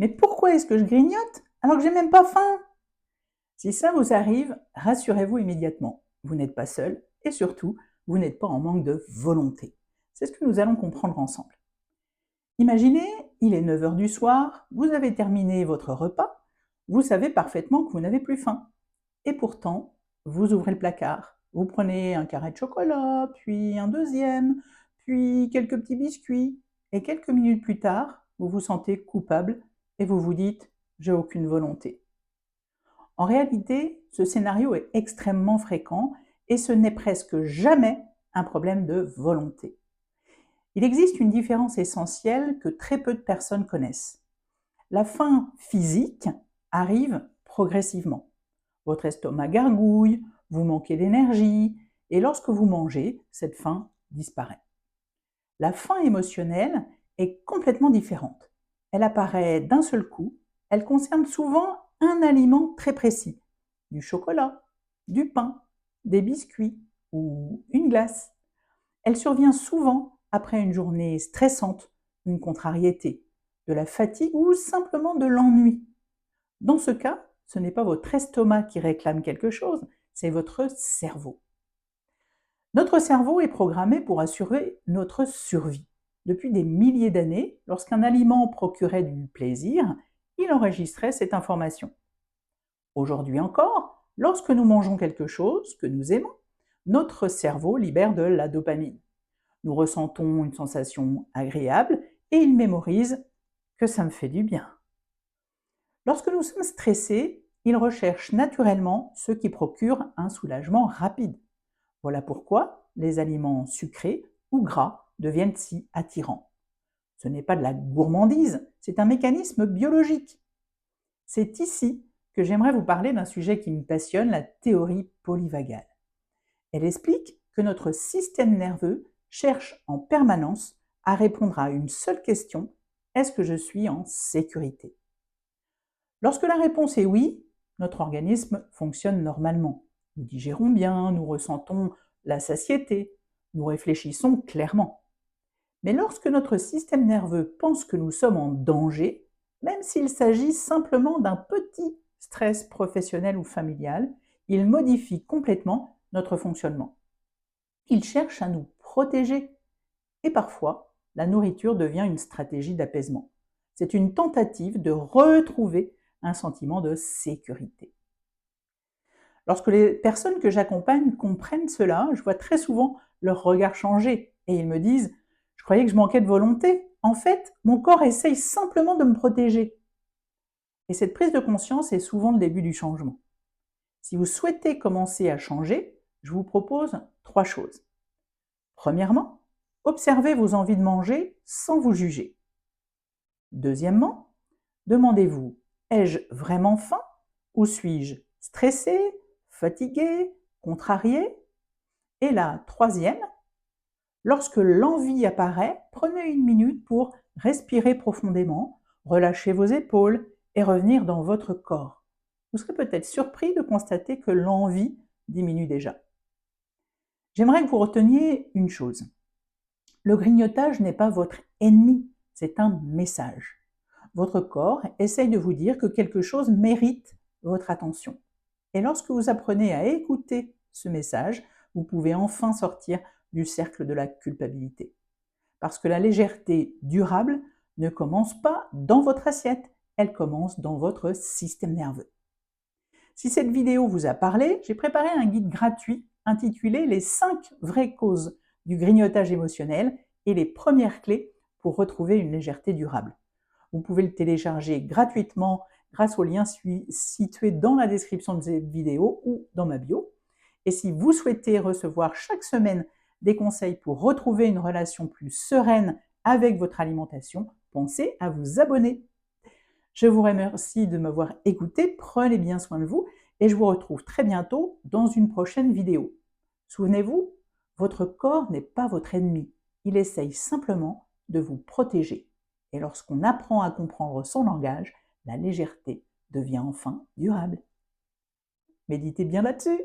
Mais pourquoi est-ce que je grignote alors que j'ai même pas faim? Si ça vous arrive, rassurez-vous immédiatement. Vous n'êtes pas seul et surtout, vous n'êtes pas en manque de volonté. C'est ce que nous allons comprendre ensemble. Imaginez, il est 9 heures du soir, vous avez terminé votre repas, vous savez parfaitement que vous n'avez plus faim. Et pourtant, vous ouvrez le placard, vous prenez un carré de chocolat, puis un deuxième, puis quelques petits biscuits, et quelques minutes plus tard, vous vous sentez coupable et vous vous dites « j'ai aucune volonté ». En réalité, ce scénario est extrêmement fréquent et ce n'est presque jamais un problème de volonté. Il existe une différence essentielle que très peu de personnes connaissent. La faim physique arrive progressivement. Votre estomac gargouille, vous manquez d'énergie, et lorsque vous mangez, cette faim disparaît. La faim émotionnelle est complètement différente. Elle apparaît d'un seul coup, elle concerne souvent un aliment très précis, du chocolat, du pain, des biscuits ou une glace. Elle survient souvent après une journée stressante, une contrariété, de la fatigue ou simplement de l'ennui. Dans ce cas, ce n'est pas votre estomac qui réclame quelque chose, c'est votre cerveau. Notre cerveau est programmé pour assurer notre survie. Depuis des milliers d'années, lorsqu'un aliment procurait du plaisir, il enregistrait cette information. Aujourd'hui encore, lorsque nous mangeons quelque chose que nous aimons, notre cerveau libère de la dopamine. Nous ressentons une sensation agréable et il mémorise que ça me fait du bien. Lorsque nous sommes stressés, il recherche naturellement ce qui procure un soulagement rapide. Voilà pourquoi les aliments sucrés ou gras deviennent si attirants. Ce n'est pas de la gourmandise, c'est un mécanisme biologique. C'est ici que j'aimerais vous parler d'un sujet qui me passionne, la théorie polyvagale. Elle explique que notre système nerveux cherche en permanence à répondre à une seule question: est-ce que je suis en sécurité? Lorsque la réponse est oui, notre organisme fonctionne normalement. Nous digérons bien, nous ressentons la satiété, nous réfléchissons clairement. Mais lorsque notre système nerveux pense que nous sommes en danger, même s'il s'agit simplement d'un petit stress professionnel ou familial, il modifie complètement notre fonctionnement. Il cherche à nous protéger. Et parfois, la nourriture devient une stratégie d'apaisement. C'est une tentative de retrouver un sentiment de sécurité. Lorsque les personnes que j'accompagne comprennent cela, je vois très souvent leur regard changer et ils me disent « Je croyais que je manquais de volonté. En fait, mon corps essaye simplement de me protéger. » Et cette prise de conscience est souvent le début du changement. Si vous souhaitez commencer à changer, je vous propose 3 choses. Premièrement, observez vos envies de manger sans vous juger. Deuxièmement, demandez-vous, ai-je vraiment faim ou suis-je stressé, fatigué, contrarié? Et la troisième, lorsque l'envie apparaît, prenez une minute pour respirer profondément, relâcher vos épaules et revenir dans votre corps. Vous serez peut-être surpris de constater que l'envie diminue déjà. J'aimerais que vous reteniez une chose. Le grignotage n'est pas votre ennemi, c'est un message. Votre corps essaye de vous dire que quelque chose mérite votre attention. Et lorsque vous apprenez à écouter ce message, vous pouvez enfin sortir du cercle de la culpabilité. Parce que la légèreté durable ne commence pas dans votre assiette, elle commence dans votre système nerveux. Si cette vidéo vous a parlé, j'ai préparé un guide gratuit intitulé « Les 5 vraies causes du grignotage émotionnel et les premières clés pour retrouver une légèreté durable ». Vous pouvez le télécharger gratuitement grâce au lien situé dans la description de cette vidéo ou dans ma bio. Et si vous souhaitez recevoir chaque semaine des conseils pour retrouver une relation plus sereine avec votre alimentation, pensez à vous abonner. Je vous remercie de m'avoir écouté, prenez bien soin de vous et je vous retrouve très bientôt dans une prochaine vidéo. Souvenez-vous, votre corps n'est pas votre ennemi, il essaye simplement de vous protéger. Et lorsqu'on apprend à comprendre son langage, la légèreté devient enfin durable. Méditez bien là-dessus.